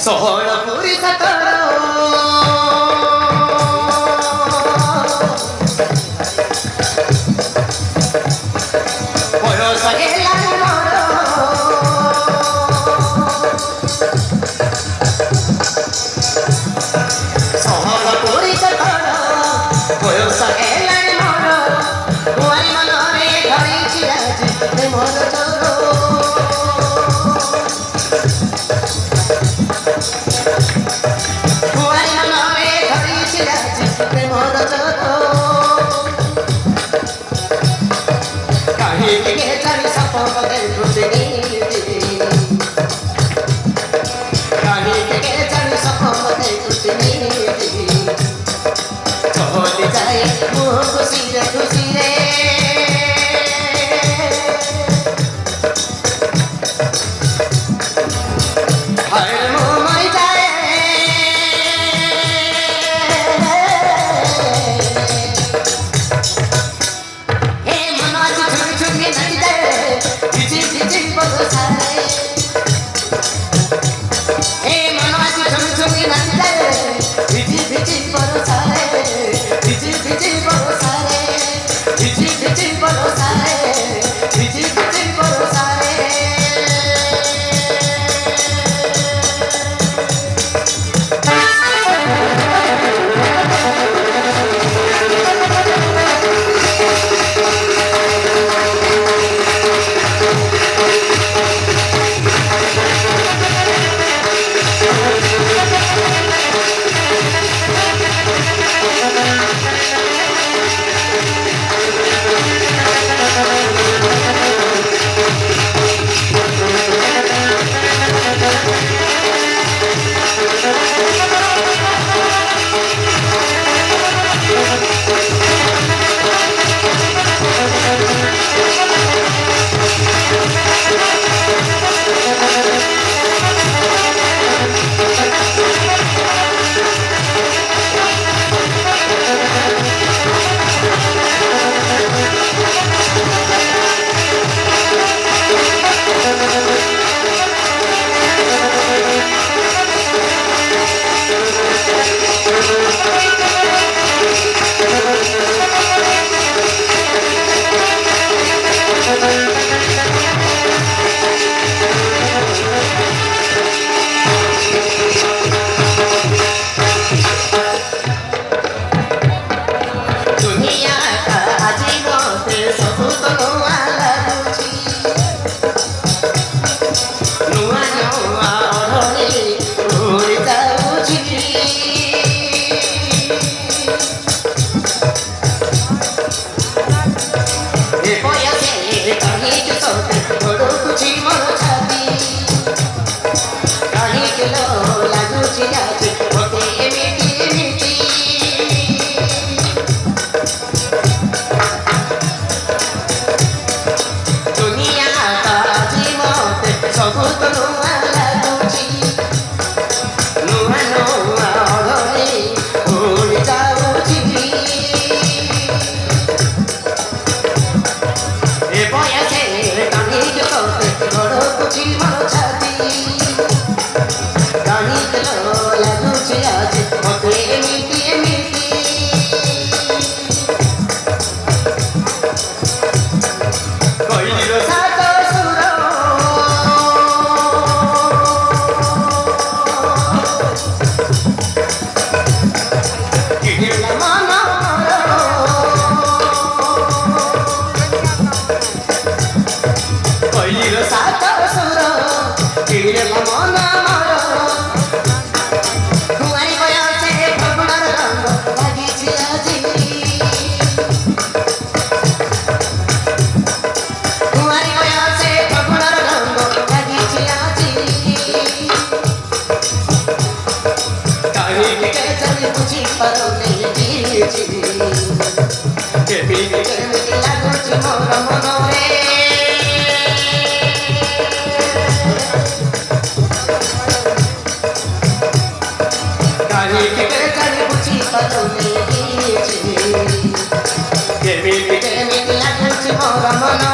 ଷୋହଳପୁରୀ ସତର ବୟସ ହେଲାଣି ମୋର ଷୋହଳପୁରୀ ସତର ବୟସ ହେଲାଣି ମୋର କୁଆରୀ ମନରେ ଧରିଛି ଆଜି ମୋର ଚୋର କୁଆରୀ ମନରେ ଧରିଛି ଆଜି ମୋର ଚୋର କାହିଁକି କେଜାଣି ସପନ ଦେଖୁଛି କାହିଁକି କେଜାଣି ସପନ ଦେଖୁଛି ଚଲି ଯାଏ ମୁଁ ଖୁସିରେ ଖୁସିରେ ମୁଁ ମରିଯାଏ ହେ ମନ ଆଜି ଛୁଟି ଛୁଟି ନାଚିଯାଏ ଭିଜି ଭିଜି ବରଷାରେ ହେ ମନ ଆଜି ଛୁଟି ଛୁଟି ନାଚିଯାଏ ଭିଜି ଭିଜି ବରଷାରେ ଭିଜି ଭିଜି ବରଷାରେ ଭିଜି ଭିଜି ବରଷାରେ ଭିଜି ଭିଜି ବରଷାରେ Give me, give me, give me,